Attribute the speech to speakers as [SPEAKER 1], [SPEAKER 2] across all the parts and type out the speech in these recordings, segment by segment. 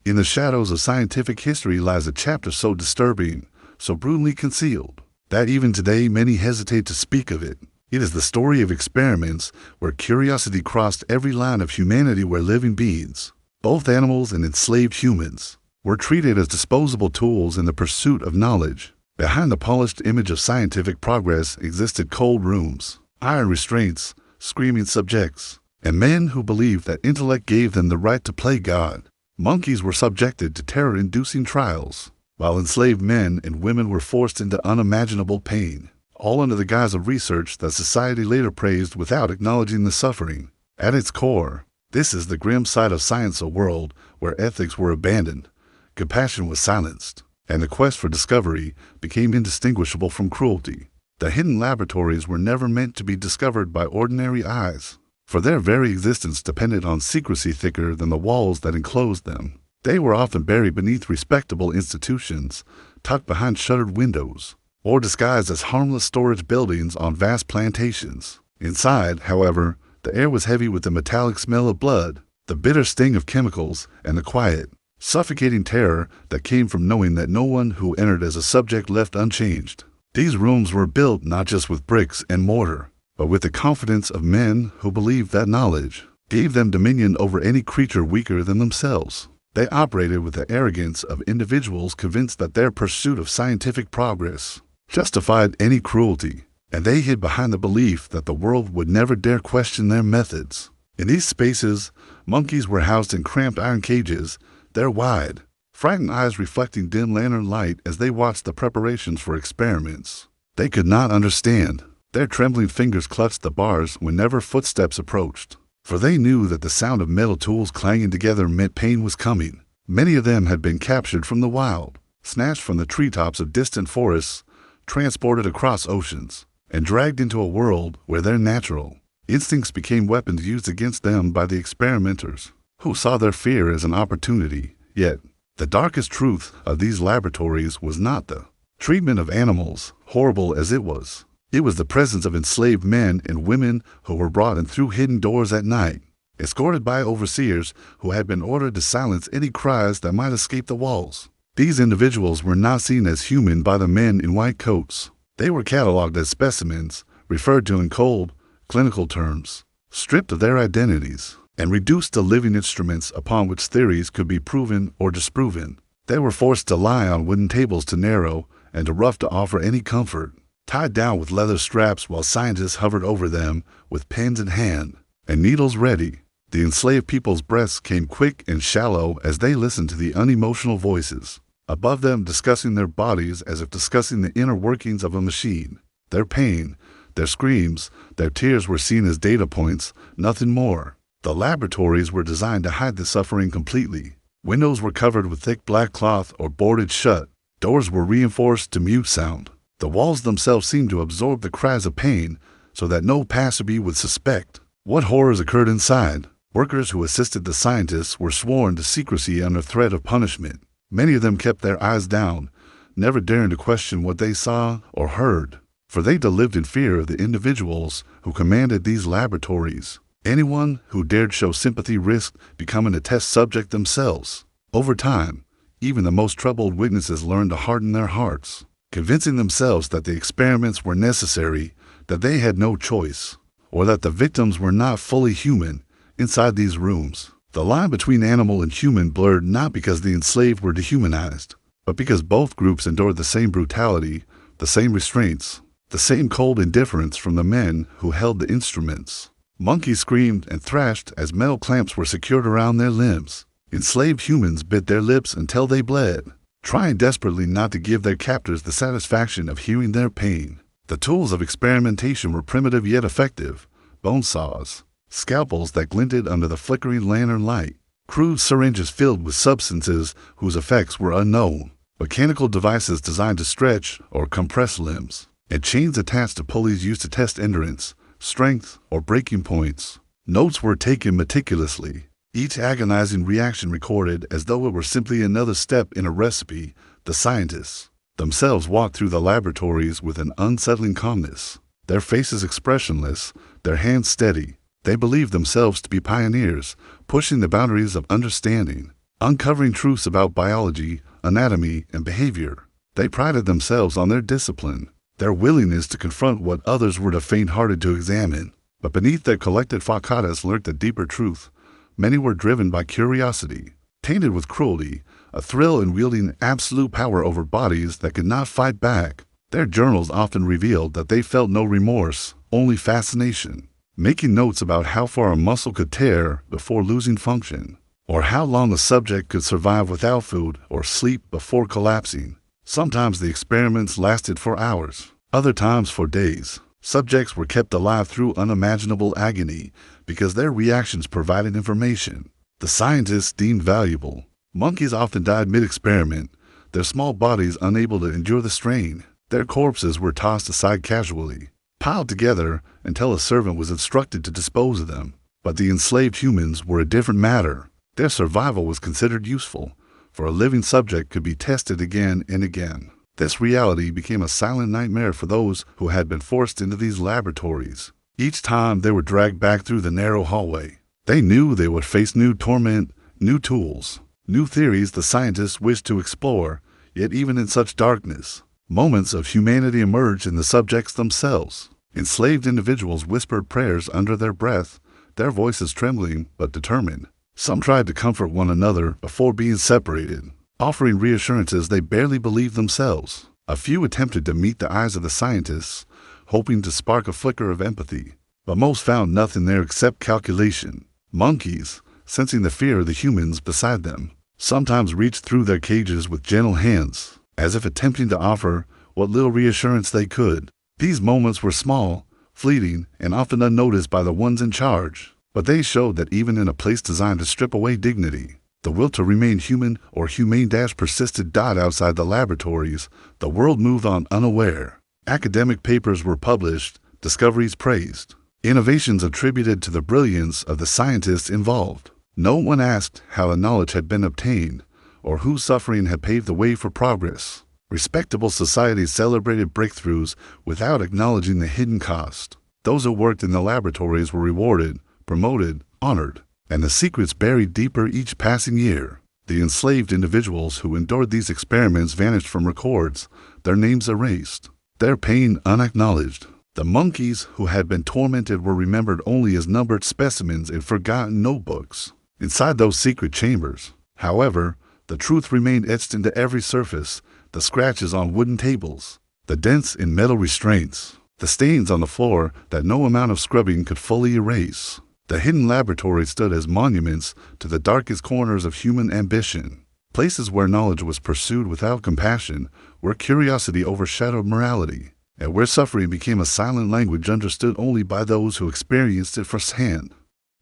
[SPEAKER 1] In the shadows of scientific history lies a chapter so disturbing, so brutally concealed, that even today many hesitate to speak of it. It is the story of experiments where curiosity crossed every line of humanity, where living beings, both animals and enslaved humans, were treated as disposable tools in the pursuit of knowledge. Behind the polished image of scientific progress existed cold rooms, iron restraints, screaming subjects, and men who believed that intellect gave them the right to play God. Monkeys were subjected to terror-inducing trials, while enslaved men and women were forced into unimaginable pain, all under the guise of research that society later praised without acknowledging the suffering. At its core, this is the grim side of science, a world where ethics were abandoned, compassion was silenced, and the quest for discovery became indistinguishable from cruelty. The hidden laboratories were never meant to be discovered by ordinary eyes, for their very existence depended on secrecy thicker than the walls that enclosed them. They were often buried beneath respectable institutions, tucked behind shuttered windows, or disguised as harmless storage buildings on vast plantations. Inside, however, the air was heavy with the metallic smell of blood, the bitter sting of chemicals, and the quiet, suffocating terror that came from knowing that no one who entered as a subject left unchanged. These rooms were built not just with bricks and mortar, but with the confidence of men who believed that knowledge gave them dominion over any creature weaker than themselves. They operated with the arrogance of individuals convinced that their pursuit of scientific progress justified any cruelty, and they hid behind the belief that the world would never dare question their methods. In these spaces, monkeys were housed in cramped iron cages, their wide, frightened eyes reflecting dim lantern light as they watched the preparations for experiments. They could not understand. Their trembling fingers clutched the bars whenever footsteps approached, for they knew that the sound of metal tools clanging together meant pain was coming. Many of them had been captured from the wild, snatched from the treetops of distant forests, transported across oceans, and dragged into a world where their natural instincts became weapons used against them by the experimenters, who saw their fear as an opportunity. Yet, the darkest truth of these laboratories was not the treatment of animals, horrible as it was. It was the presence of enslaved men and women who were brought in through hidden doors at night, escorted by overseers who had been ordered to silence any cries that might escape the walls. These individuals were not seen as human by the men in white coats. They were cataloged as specimens, referred to in cold, clinical terms, stripped of their identities, and reduced to living instruments upon which theories could be proven or disproven. They were forced to lie on wooden tables too narrow and too rough to offer any comfort, tied down with leather straps while scientists hovered over them with pens in hand and needles ready. The enslaved people's breaths came quick and shallow as they listened to the unemotional voices above them discussing their bodies as if discussing the inner workings of a machine. Their pain, their screams, their tears were seen as data points, nothing more. The laboratories were designed to hide the suffering completely. Windows were covered with thick black cloth or boarded shut. Doors were reinforced to mute sound. The walls themselves seemed to absorb the cries of pain so that no passerby would suspect what horrors occurred inside. Workers who assisted the scientists were sworn to secrecy under threat of punishment. Many of them kept their eyes down, never daring to question what they saw or heard, for they lived in fear of the individuals who commanded these laboratories. Anyone who dared show sympathy risked becoming a test subject themselves. Over time, even the most troubled witnesses learned to harden their hearts, convincing themselves that the experiments were necessary, that they had no choice, or that the victims were not fully human inside these rooms. The line between animal and human blurred not because the enslaved were dehumanized, but because both groups endured the same brutality, the same restraints, the same cold indifference from the men who held the instruments. Monkeys screamed and thrashed as metal clamps were secured around their limbs. Enslaved humans bit their lips until they bled, trying desperately not to give their captors the satisfaction of hearing their pain. The tools of experimentation were primitive yet effective: bone saws, scalpels that glinted under the flickering lantern light, crude syringes filled with substances whose effects were unknown, mechanical devices designed to stretch or compress limbs, and chains attached to pulleys used to test endurance, strength, or breaking points. Notes were taken meticulously, each agonizing reaction recorded as though it were simply another step in a recipe. The scientists themselves walked through the laboratories with an unsettling calmness, their faces expressionless, their hands steady. They believed themselves to be pioneers, pushing the boundaries of understanding. uncovering truths about biology, anatomy, and behavior. They prided themselves on their discipline, their willingness to confront what others were too faint-hearted to examine. But beneath their collected facadas lurked a deeper truth. Many were driven by curiosity, tainted with cruelty, a thrill in wielding absolute power over bodies that could not fight back. Their journals often revealed that they felt no remorse, only fascination, making notes about how far a muscle could tear before losing function, or how long a subject could survive without food or sleep before collapsing. Sometimes the experiments lasted for hours, other times for days. Subjects were kept alive through unimaginable agony because their reactions provided information the scientists deemed valuable. Monkeys often died mid-experiment, their small bodies unable to endure the strain. Their corpses were tossed aside casually, piled together until a servant was instructed to dispose of them. But the enslaved humans were a different matter. Their survival was considered useful, for a living subject could be tested again and again. This reality became a silent nightmare for those who had been forced into these laboratories. Each time they were dragged back through the narrow hallway, they knew they would face new torment, new tools, new theories the scientists wished to explore. Yet even in such darkness, moments of humanity emerged in the subjects themselves. Enslaved individuals whispered prayers under their breath, their voices trembling but determined. Some tried to comfort one another before being separated, offering reassurances they barely believed themselves. A few attempted to meet the eyes of the scientists, hoping to spark a flicker of empathy, but most found nothing there except calculation. Monkeys, sensing the fear of the humans beside them, sometimes reached through their cages with gentle hands, as if attempting to offer what little reassurance they could. These moments were small, fleeting, and often unnoticed by the ones in charge, but they showed that even in a place designed to strip away dignity, the will to remain human or humane persisted. Outside the laboratories, the world moved on unaware. Academic papers were published, discoveries praised, innovations attributed to the brilliance of the scientists involved. No one asked how the knowledge had been obtained, or whose suffering had paved the way for progress. Respectable societies celebrated breakthroughs without acknowledging the hidden cost. Those who worked in the laboratories were rewarded, promoted, honored, and the secrets buried deeper each passing year. The enslaved individuals who endured these experiments vanished from records, their names erased, their pain unacknowledged. The monkeys who had been tormented were remembered only as numbered specimens in forgotten notebooks. Inside those secret chambers, however, the truth remained etched into every surface, the scratches on wooden tables, the dents in metal restraints, the stains on the floor that no amount of scrubbing could fully erase. The hidden laboratories stood as monuments to the darkest corners of human ambition, places where knowledge was pursued without compassion, where curiosity overshadowed morality, and where suffering became a silent language understood only by those who experienced it firsthand.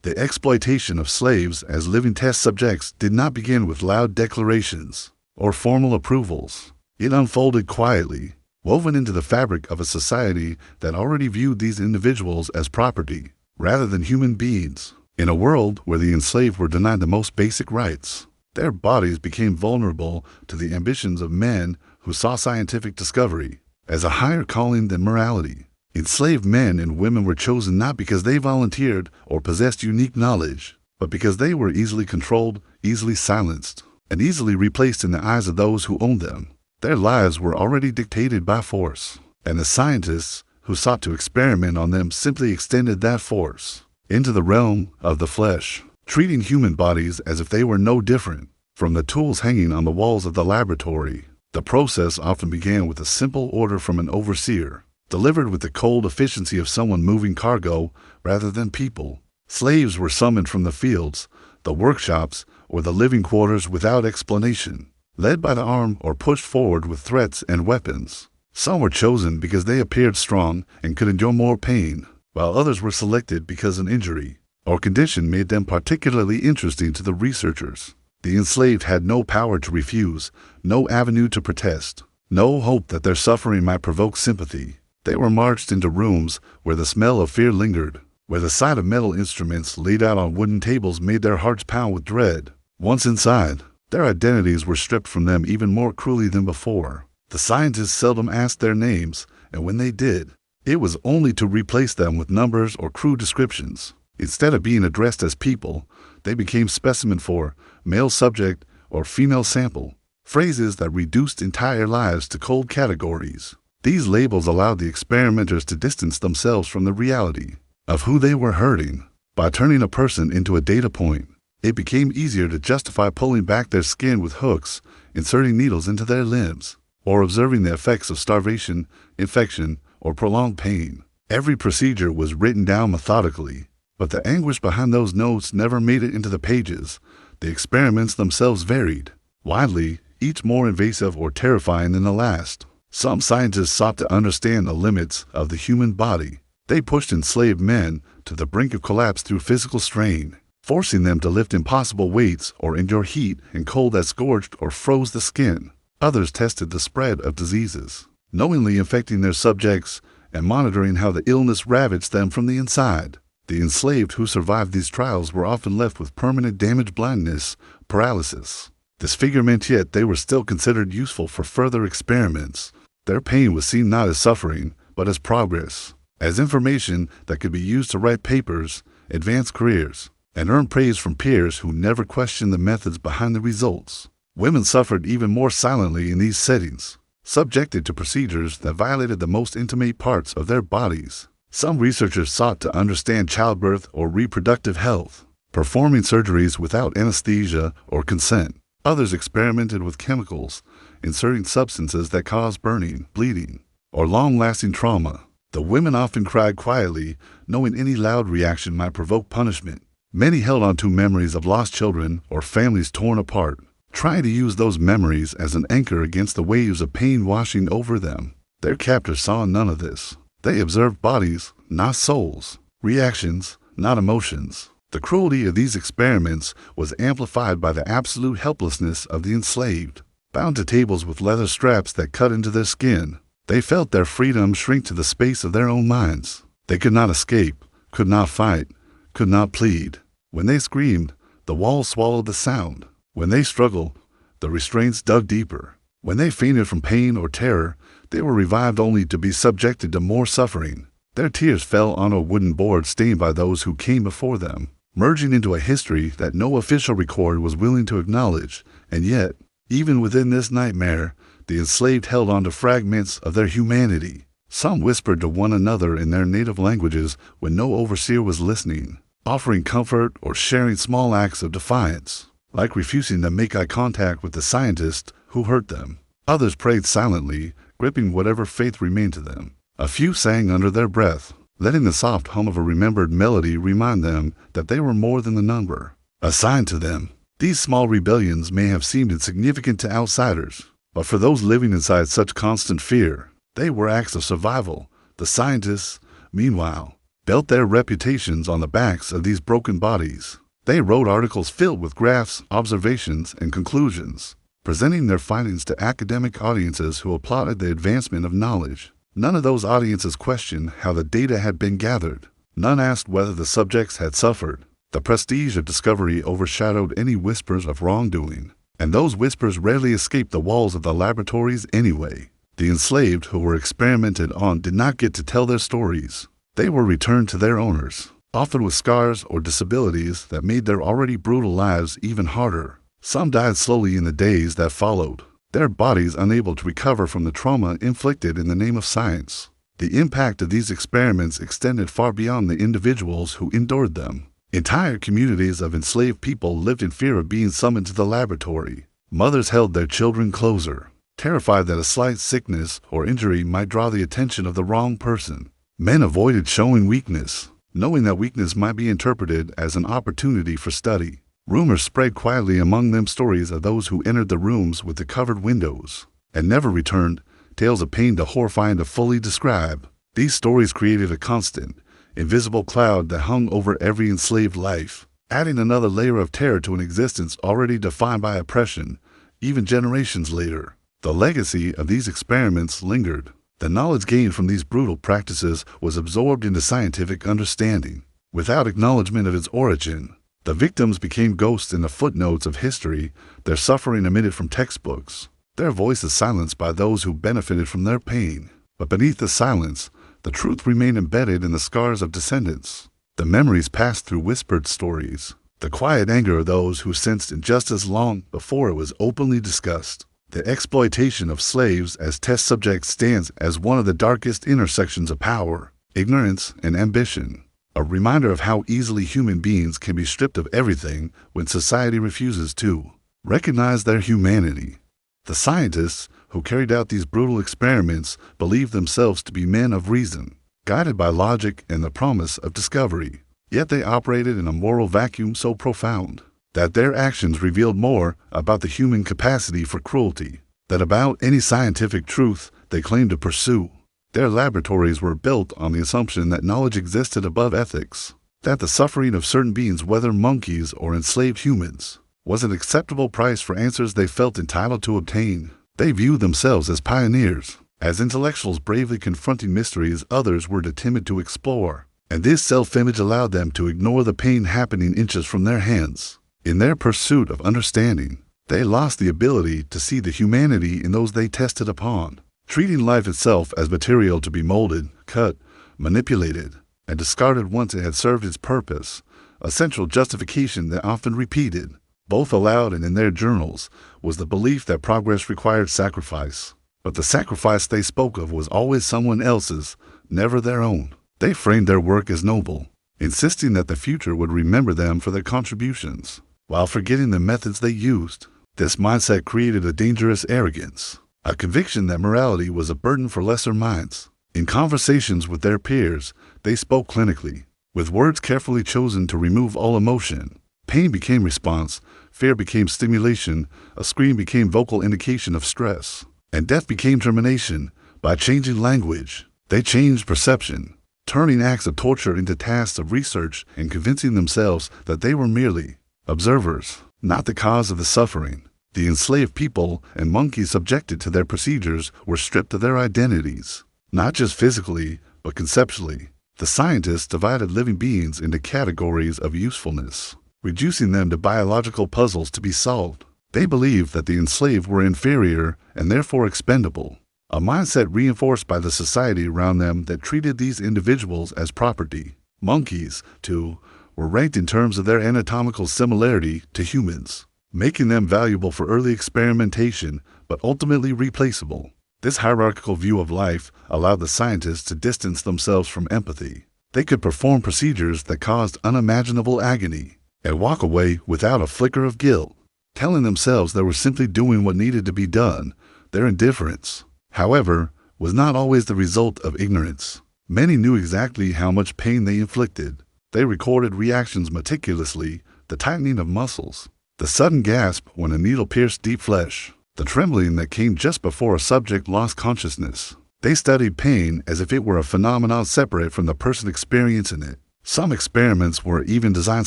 [SPEAKER 1] The exploitation of slaves as living test subjects did not begin with loud declarations or formal approvals. It unfolded quietly, woven into the fabric of a society that already viewed these individuals as property rather than human beings. In a world where the enslaved were denied the most basic rights, their bodies became vulnerable to the ambitions of men who saw scientific discovery as a higher calling than morality. Enslaved men and women were chosen not because they volunteered or possessed unique knowledge, but because they were easily controlled, easily silenced, and easily replaced in the eyes of those who owned them. Their lives were already dictated by force, and the scientists who sought to experiment on them simply extended that force into the realm of the flesh, treating human bodies as if they were no different from the tools hanging on the walls of the laboratory. The process often began with a simple order from an overseer, delivered with the cold efficiency of someone moving cargo rather than people. Slaves were summoned from the fields, the workshops, or the living quarters without explanation, led by the arm or pushed forward with threats and weapons. Some were chosen because they appeared strong and could endure more pain, while others were selected because an injury or condition made them particularly interesting to the researchers. The enslaved had no power to refuse, no avenue to protest, no hope that their suffering might provoke sympathy. They were marched into rooms where the smell of fear lingered, where the sight of metal instruments laid out on wooden tables made their hearts pound with dread. Once inside, their identities were stripped from them even more cruelly than before. The scientists seldom asked their names, and when they did, it was only to replace them with numbers or crude descriptions. Instead of being addressed as people, they became specimen 4, male subject, or female sample, phrases that reduced entire lives to cold categories. These labels allowed the experimenters to distance themselves from the reality of who they were hurting. By turning a person into a data point, it became easier to justify pulling back their skin with hooks, inserting needles into their limbs, or observing the effects of starvation, infection, or prolonged pain. Every procedure was written down methodically, but the anguish behind those notes never made it into the pages. The experiments themselves varied widely, each more invasive or terrifying than the last. Some scientists sought to understand the limits of the human body. They pushed enslaved men to the brink of collapse through physical strain, forcing them to lift impossible weights or endure heat and cold that scorched or froze the skin. Others tested the spread of diseases, knowingly infecting their subjects and monitoring how the illness ravaged them from the inside. The enslaved who survived these trials were often left with permanent damage, blindness, paralysis, disfigurement, yet they were still considered useful for further experiments. Their pain was seen not as suffering, but as progress, as information that could be used to write papers, advance careers, and earn praise from peers who never questioned the methods behind the results. Women suffered even more silently in these settings, subjected to procedures that violated the most intimate parts of their bodies. Some researchers sought to understand childbirth or reproductive health, performing surgeries without anesthesia or consent. Others experimented with chemicals, inserting substances that cause burning, bleeding, or long-lasting trauma. The women often cried quietly, knowing any loud reaction might provoke punishment. Many held on to memories of lost children or families torn apart, trying to use those memories as an anchor against the waves of pain washing over them. Their captors saw none of this. They observed bodies, not souls, reactions, not emotions. The cruelty of these experiments was amplified by the absolute helplessness of the enslaved. Bound to tables with leather straps that cut into their skin, they felt their freedom shrink to the space of their own minds. They could not escape, could not fight, could not plead. When they screamed, the walls swallowed the sound. When they struggled, the restraints dug deeper. When they fainted from pain or terror, they were revived only to be subjected to more suffering. Their tears fell on a wooden board stained by those who came before them, merging into a history that no official record was willing to acknowledge. And yet, even within this nightmare, the enslaved held on to fragments of their humanity. Some whispered to one another in their native languages when no overseer was listening, offering comfort or sharing small acts of defiance, like refusing to make eye contact with the scientist who hurt them. Others prayed silently, gripping whatever faith remained to them. A few sang under their breath, letting the soft hum of a remembered melody remind them that they were more than the number assigned to them. These small rebellions may have seemed insignificant to outsiders, but for those living inside such constant fear, they were acts of survival. The scientists, meanwhile, built their reputations on the backs of these broken bodies. They wrote articles filled with graphs, observations, and conclusions, presenting their findings to academic audiences who applauded the advancement of knowledge. None of those audiences questioned how the data had been gathered. None asked whether the subjects had suffered. The prestige of discovery overshadowed any whispers of wrongdoing, and those whispers rarely escaped the walls of the laboratories anyway. The enslaved who were experimented on did not get to tell their stories. They were returned to their owners, often with scars or disabilities that made their already brutal lives even harder. Some died slowly in the days that followed, their bodies unable to recover from the trauma inflicted in the name of science. The impact of these experiments extended far beyond the individuals who endured them. Entire communities of enslaved people lived in fear of being summoned to the laboratory. Mothers held their children closer, terrified that a slight sickness or injury might draw the attention of the wrong person. Men avoided showing weakness, knowing that weakness might be interpreted as an opportunity for study. Rumors spread quietly among them, stories of those who entered the rooms with the covered windows and never returned, tales of pain too horrifying to fully describe. These stories created a constant, invisible cloud that hung over every enslaved life, adding another layer of terror to an existence already defined by oppression. Even generations later, the legacy of these experiments lingered. The knowledge gained from these brutal practices was absorbed into scientific understanding, without acknowledgement of its origin. The victims became ghosts in the footnotes of history, their suffering omitted from textbooks, their voices silenced by those who benefited from their pain. But beneath the silence, the truth remained embedded in the scars of descendants. The memories passed through whispered stories, the quiet anger of those who sensed injustice long before it was openly discussed. The exploitation of slaves as test subjects stands as one of the darkest intersections of power, ignorance, and ambition, a reminder of how easily human beings can be stripped of everything when society refuses to recognize their humanity. The scientists who carried out these brutal experiments believed themselves to be men of reason, guided by logic and the promise of discovery. Yet they operated in a moral vacuum so profound that their actions revealed more about the human capacity for cruelty than about any scientific truth they claimed to pursue. Their laboratories were built on the assumption that knowledge existed above ethics, that the suffering of certain beings, whether monkeys or enslaved humans, was an acceptable price for answers they felt entitled to obtain. They viewed themselves as pioneers, as intellectuals bravely confronting mysteries others were too timid to explore, and this self-image allowed them to ignore the pain happening inches from their hands. In their pursuit of understanding, they lost the ability to see the humanity in those they tested upon, treating life itself as material to be molded, cut, manipulated, and discarded once it had served its purpose, a central justification they often repeated, both aloud and in their journals, was the belief that progress required sacrifice. But the sacrifice they spoke of was always someone else's, never their own. They framed their work as noble, insisting that the future would remember them for their contributions, while forgetting the methods they used. This mindset created a dangerous arrogance, a conviction that morality was a burden for lesser minds. In conversations with their peers, they spoke clinically, with words carefully chosen to remove all emotion. Pain became response, fear became stimulation, a scream became vocal indication of stress, and death became termination. By changing language, they changed perception, turning acts of torture into tasks of research and convincing themselves that they were merely observers, not the cause of the suffering. The enslaved people and monkeys subjected to their procedures were stripped of their identities, not just physically, but conceptually. The scientists divided living beings into categories of usefulness, reducing them to biological puzzles to be solved. They believed that the enslaved were inferior and therefore expendable, a mindset reinforced by the society around them that treated these individuals as property. Monkeys, too, were ranked in terms of their anatomical similarity to humans, making them valuable for early experimentation but ultimately replaceable. This hierarchical view of life allowed the scientists to distance themselves from empathy. They could perform procedures that caused unimaginable agony and walk away without a flicker of guilt, telling themselves they were simply doing what needed to be done. Their indifference, however, was not always the result of ignorance. Many knew exactly how much pain they inflicted. They recorded reactions meticulously, the tightening of muscles, the sudden gasp when a needle pierced deep flesh, the trembling that came just before a subject lost consciousness. They studied pain as if it were a phenomenon separate from the person experiencing it. Some experiments were even designed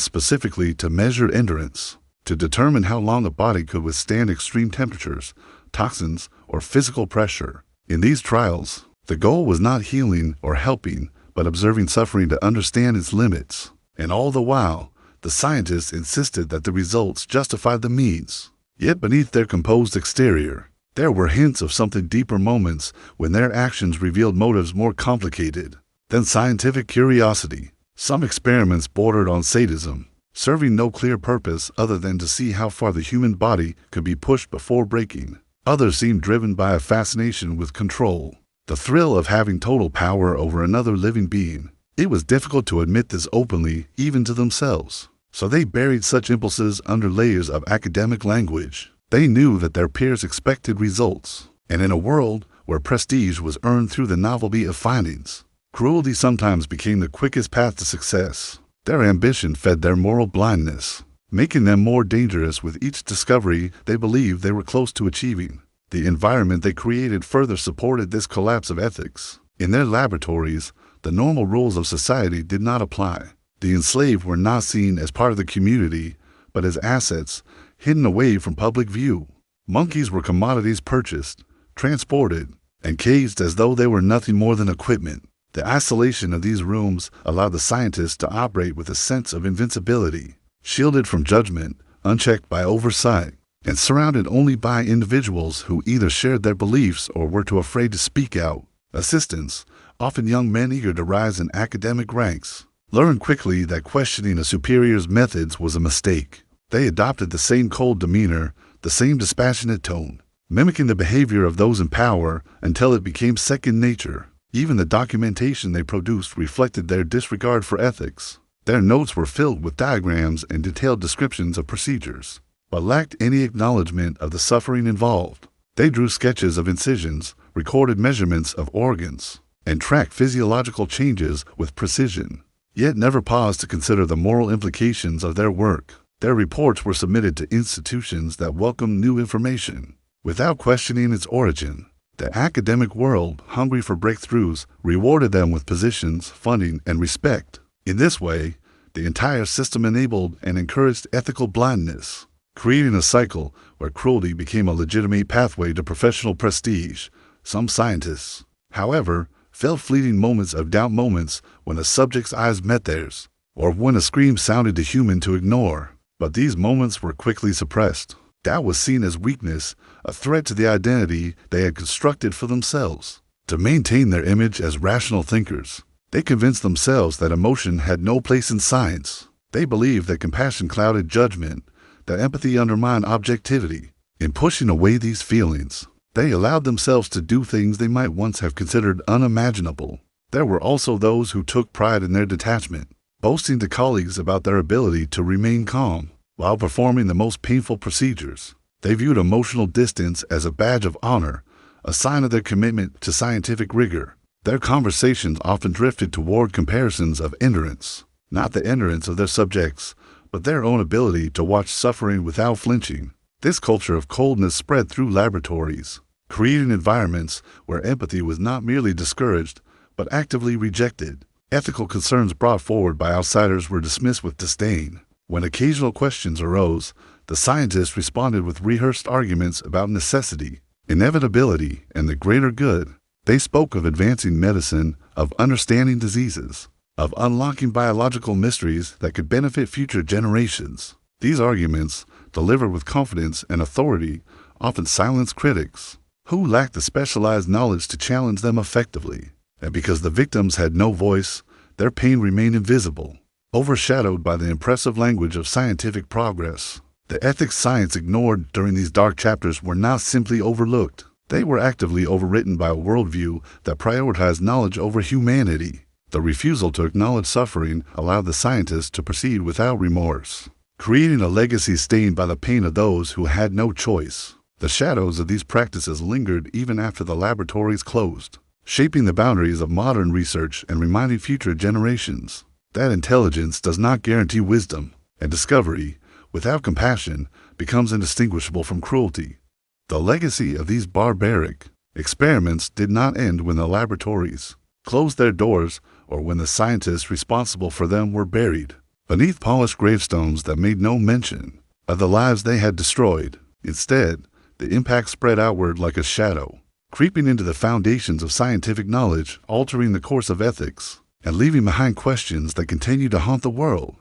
[SPEAKER 1] specifically to measure endurance, to determine how long a body could withstand extreme temperatures, toxins, or physical pressure. In these trials, the goal was not healing or helping, but observing suffering to understand its limits. And all the while, the scientists insisted that the results justified the means. Yet beneath their composed exterior, there were hints of something deeper, moments when their actions revealed motives more complicated than scientific curiosity. Some experiments bordered on sadism, serving no clear purpose other than to see how far the human body could be pushed before breaking. Others seemed driven by a fascination with control, the thrill of having total power over another living being. It was difficult to admit this openly, even to themselves, so they buried such impulses under layers of academic language. They knew that their peers expected results, and in a world where prestige was earned through the novelty of findings, cruelty sometimes became the quickest path to success. Their ambition fed their moral blindness, making them more dangerous with each discovery they believed they were close to achieving. The environment they created further supported this collapse of ethics. In their laboratories, the normal rules of society did not apply. The enslaved were not seen as part of the community, but as assets, hidden away from public view. Monkeys were commodities purchased, transported, and caged as though they were nothing more than equipment. The isolation of these rooms allowed the scientists to operate with a sense of invincibility, shielded from judgment, unchecked by oversight, and surrounded only by individuals who either shared their beliefs or were too afraid to speak out. Assistants, often young men eager to rise in academic ranks, learned quickly that questioning a superior's methods was a mistake. They adopted the same cold demeanor, the same dispassionate tone, mimicking the behavior of those in power until it became second nature. Even the documentation they produced reflected their disregard for ethics. Their notes were filled with diagrams and detailed descriptions of procedures, but lacked any acknowledgement of the suffering involved. They drew sketches of incisions, recorded measurements of organs, and tracked physiological changes with precision, yet never paused to consider the moral implications of their work. Their reports were submitted to institutions that welcomed new information, without questioning its origin. The academic world, hungry for breakthroughs, rewarded them with positions, funding, and respect. In this way, the entire system enabled and encouraged ethical blindness, creating a cycle where cruelty became a legitimate pathway to professional prestige. Some scientists, however, felt fleeting moments of doubt, moments when a subject's eyes met theirs, or when a scream sounded too human to ignore. But these moments were quickly suppressed. Doubt was seen as weakness, a threat to the identity they had constructed for themselves. To maintain their image as rational thinkers, they convinced themselves that emotion had no place in science. They believed that compassion clouded judgment, that empathy undermined objectivity. In pushing away these feelings, they allowed themselves to do things they might once have considered unimaginable. There were also those who took pride in their detachment, boasting to colleagues about their ability to remain calm while performing the most painful procedures. They viewed emotional distance as a badge of honor, a sign of their commitment to scientific rigor. Their conversations often drifted toward comparisons of endurance, not the endurance of their subjects, but their own ability to watch suffering without flinching. This culture of coldness spread through laboratories, creating environments where empathy was not merely discouraged, but actively rejected. Ethical concerns brought forward by outsiders were dismissed with disdain. When occasional questions arose, the scientists responded with rehearsed arguments about necessity, inevitability, and the greater good. They spoke of advancing medicine, of understanding diseases, of unlocking biological mysteries that could benefit future generations. These arguments, delivered with confidence and authority, often silenced critics, who lacked the specialized knowledge to challenge them effectively. And because the victims had no voice, their pain remained invisible, overshadowed by the impressive language of scientific progress. The ethics science ignored during these dark chapters were not simply overlooked. They were actively overwritten by a worldview that prioritized knowledge over humanity. The refusal to acknowledge suffering allowed the scientists to proceed without remorse, creating a legacy stained by the pain of those who had no choice. The shadows of these practices lingered even after the laboratories closed, shaping the boundaries of modern research and reminding future generations that intelligence does not guarantee wisdom, and discovery, without compassion, becomes indistinguishable from cruelty. The legacy of these barbaric experiments did not end when the laboratories closed their doors or when the scientists responsible for them were buried beneath polished gravestones that made no mention of the lives they had destroyed. Instead, the impact spread outward like a shadow, creeping into the foundations of scientific knowledge, altering the course of ethics, and leaving behind questions that continue to haunt the world.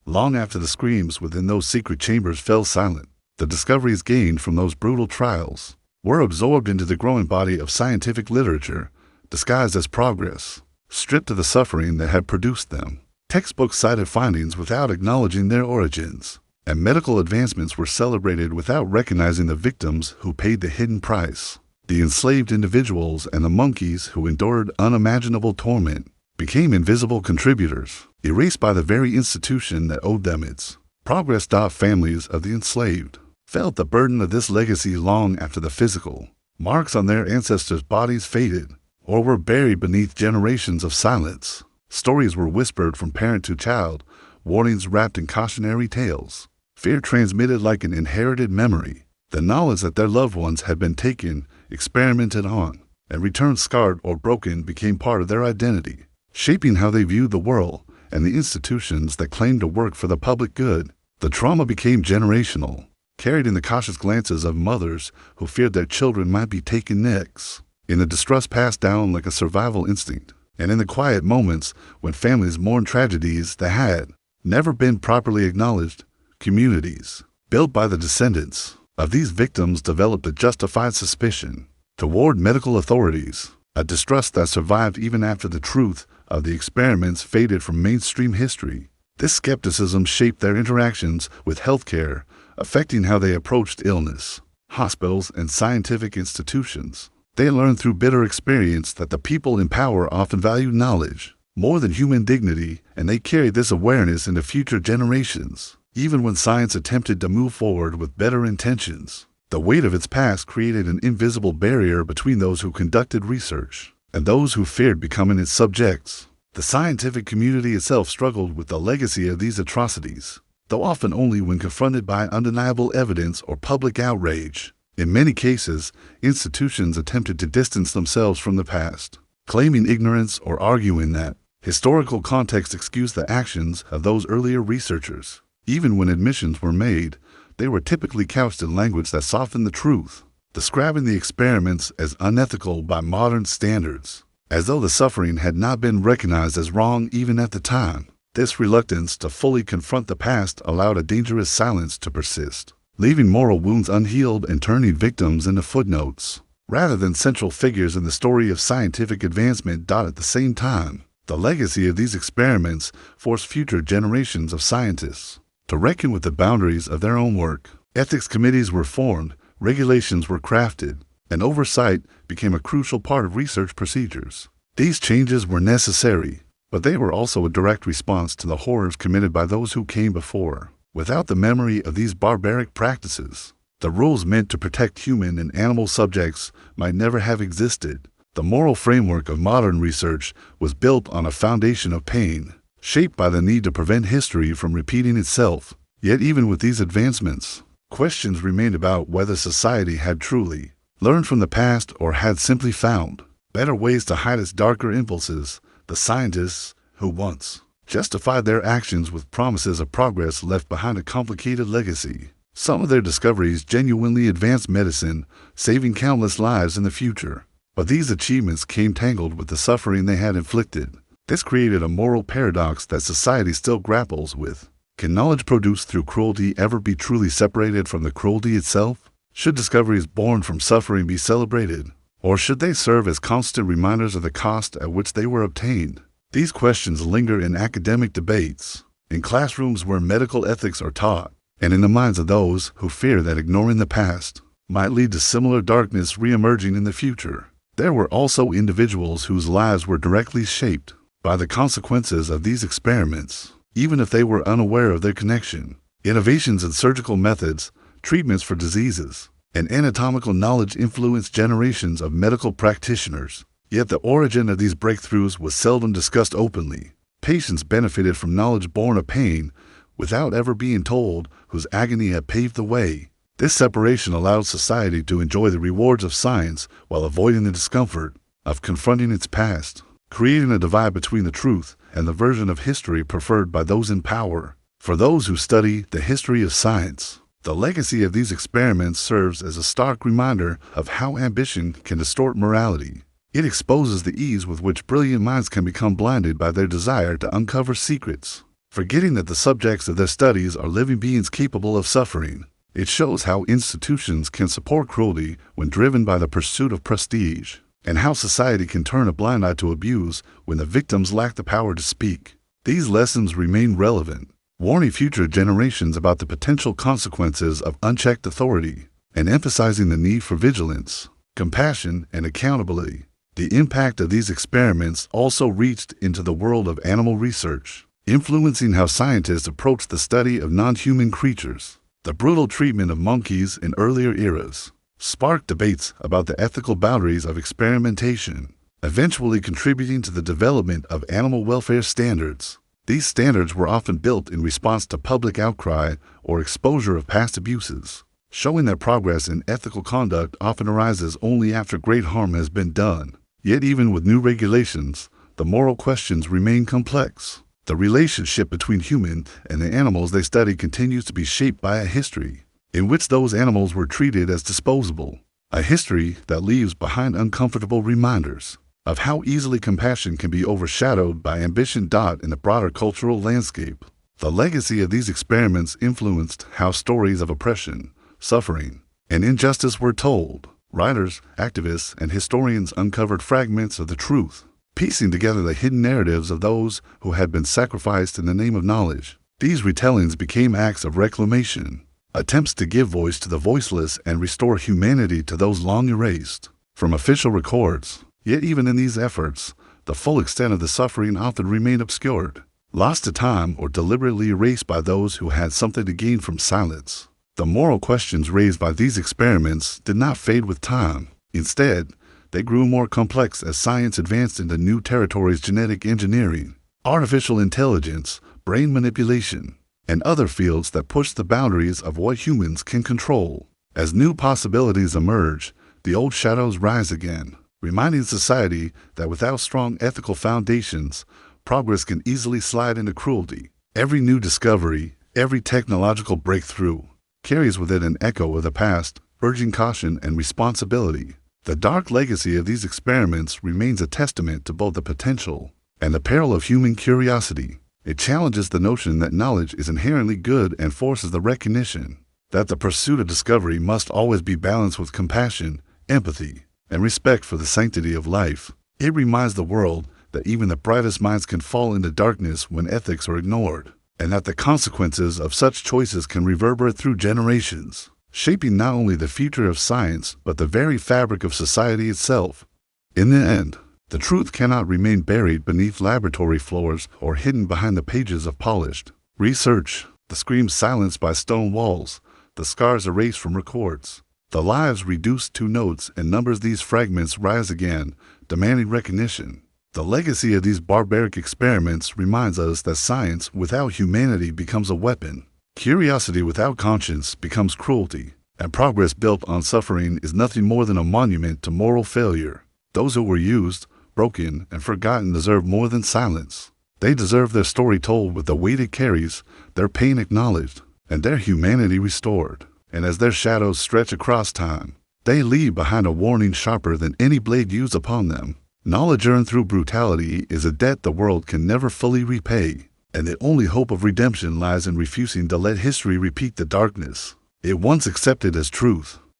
[SPEAKER 1] Long after the screams within those secret chambers fell silent, the discoveries gained from those brutal trials were absorbed into the growing body of scientific literature, disguised as progress, stripped of the suffering that had produced them. Textbooks cited findings without acknowledging their origins, and medical advancements were celebrated without recognizing the victims who paid the hidden price. The enslaved individuals and the monkeys who endured unimaginable torment became invisible contributors, erased by the very institution that owed them its progress. Families of the enslaved felt the burden of this legacy long after the physical marks on their ancestors' bodies faded or were buried beneath generations of silence. Stories were whispered from parent to child, warnings wrapped in cautionary tales, fear transmitted like an inherited memory. The knowledge that their loved ones had been taken, experimented on, and returned scarred or broken became part of their identity, shaping how they viewed the world and the institutions that claimed to work for the public good. The trauma became generational, carried in the cautious glances of mothers who feared their children might be taken next, in the distrust passed down like a survival instinct, and in the quiet moments when families mourned tragedies that had never been properly acknowledged. Communities, built by the descendants of these victims, developed a justified suspicion toward medical authorities, a distrust that survived even after the truth of the experiments faded from mainstream history. This skepticism shaped their interactions with healthcare, affecting how they approached illness, hospitals, and scientific institutions. They learned through bitter experience that the people in power often valued knowledge more than human dignity, and they carried this awareness into future generations. Even when science attempted to move forward with better intentions, the weight of its past created an invisible barrier between those who conducted research and those who feared becoming its subjects. The scientific community itself struggled with the legacy of these atrocities, though often only when confronted by undeniable evidence or public outrage. In many cases, institutions attempted to distance themselves from the past, claiming ignorance or arguing that historical context excused the actions of those earlier researchers. Even when admissions were made, they were typically couched in language that softened the truth, describing the experiments as unethical by modern standards, as though the suffering had not been recognized as wrong even at the time. This reluctance to fully confront the past allowed a dangerous silence to persist, leaving moral wounds unhealed and turning victims into footnotes, rather than central figures in the story of scientific advancement. At the same time, the legacy of these experiments forced future generations of scientists to reckon with the boundaries of their own work. Ethics committees were formed, regulations were crafted, and oversight became a crucial part of research procedures. These changes were necessary, but they were also a direct response to the horrors committed by those who came before. Without the memory of these barbaric practices, the rules meant to protect human and animal subjects might never have existed. The moral framework of modern research was built on a foundation of pain, shaped by the need to prevent history from repeating itself. Yet even with these advancements, questions remained about whether society had truly learned from the past or had simply found better ways to hide its darker impulses. The scientists who once justified their actions with promises of progress left behind a complicated legacy. Some of their discoveries genuinely advanced medicine, saving countless lives in the future. But these achievements came tangled with the suffering they had inflicted. This created a moral paradox that society still grapples with. Can knowledge produced through cruelty ever be truly separated from the cruelty itself? Should discoveries born from suffering be celebrated? Or should they serve as constant reminders of the cost at which they were obtained? These questions linger in academic debates, in classrooms where medical ethics are taught, and in the minds of those who fear that ignoring the past might lead to similar darkness re-emerging in the future. There were also individuals whose lives were directly shaped by the consequences of these experiments, even if they were unaware of their connection. Innovations in surgical methods, treatments for diseases, and anatomical knowledge influenced generations of medical practitioners. Yet the origin of these breakthroughs was seldom discussed openly. Patients benefited from knowledge born of pain without ever being told whose agony had paved the way. This separation allowed society to enjoy the rewards of science while avoiding the discomfort of confronting its past, creating a divide between the truth and the version of history preferred by those in power. For those who study the history of science, the legacy of these experiments serves as a stark reminder of how ambition can distort morality. It exposes the ease with which brilliant minds can become blinded by their desire to uncover secrets, forgetting that the subjects of their studies are living beings capable of suffering. It shows how institutions can support cruelty when driven by the pursuit of prestige, and how society can turn a blind eye to abuse when the victims lack the power to speak. These lessons remain relevant, warning future generations about the potential consequences of unchecked authority, and emphasizing the need for vigilance, compassion, and accountability. The impact of these experiments also reached into the world of animal research, influencing how scientists approach the study of non-human creatures. The brutal treatment of monkeys in earlier eras sparked debates about the ethical boundaries of experimentation, eventually contributing to the development of animal welfare standards. These standards were often built in response to public outcry or exposure of past abuses, showing that progress in ethical conduct often arises only after great harm has been done. Yet even with new regulations, the moral questions remain complex. The relationship between human and the animals they study continues to be shaped by a history in which those animals were treated as disposable, a history that leaves behind uncomfortable reminders of how easily compassion can be overshadowed by ambition. In the broader cultural landscape, the legacy of these experiments influenced how stories of oppression, suffering, and injustice were told. Writers, activists, and historians uncovered fragments of the truth, piecing together the hidden narratives of those who had been sacrificed in the name of knowledge. These retellings became acts of reclamation, attempts to give voice to the voiceless and restore humanity to those long erased from official records. Yet even in these efforts, the full extent of the suffering often remained obscured, lost to time or deliberately erased by those who had something to gain from silence. The moral questions raised by these experiments did not fade with time. Instead, they grew more complex as science advanced into new territories: genetic engineering, artificial intelligence, brain manipulation, and other fields that push the boundaries of what humans can control. As new possibilities emerge, the old shadows rise again, reminding society that without strong ethical foundations, progress can easily slide into cruelty. Every new discovery, every technological breakthrough, carries with it an echo of the past, urging caution and responsibility. The dark legacy of these experiments remains a testament to both the potential and the peril of human curiosity. It challenges the notion that knowledge is inherently good and forces the recognition that the pursuit of discovery must always be balanced with compassion, empathy, and respect for the sanctity of life. It reminds the world that even the brightest minds can fall into darkness when ethics are ignored, and that the consequences of such choices can reverberate through generations, shaping not only the future of science but the very fabric of society itself. In the end, the truth cannot remain buried beneath laboratory floors or hidden behind the pages of polished research. The screams silenced by stone walls, the scars erased from records, the lives reduced to notes and numbers. These fragments rise again, demanding recognition. The legacy of these barbaric experiments reminds us that science without humanity becomes a weapon, curiosity without conscience becomes cruelty, and progress built on suffering is nothing more than a monument to moral failure. Those who were used, broken, and forgotten deserve more than silence. They deserve their story told with the weight it carries, their pain acknowledged, and their humanity restored. And as their shadows stretch across time, they leave behind a warning sharper than any blade used upon them. Knowledge earned through brutality is a debt the world can never fully repay, and the only hope of redemption lies in refusing to let history repeat the darkness it once accepted as truth.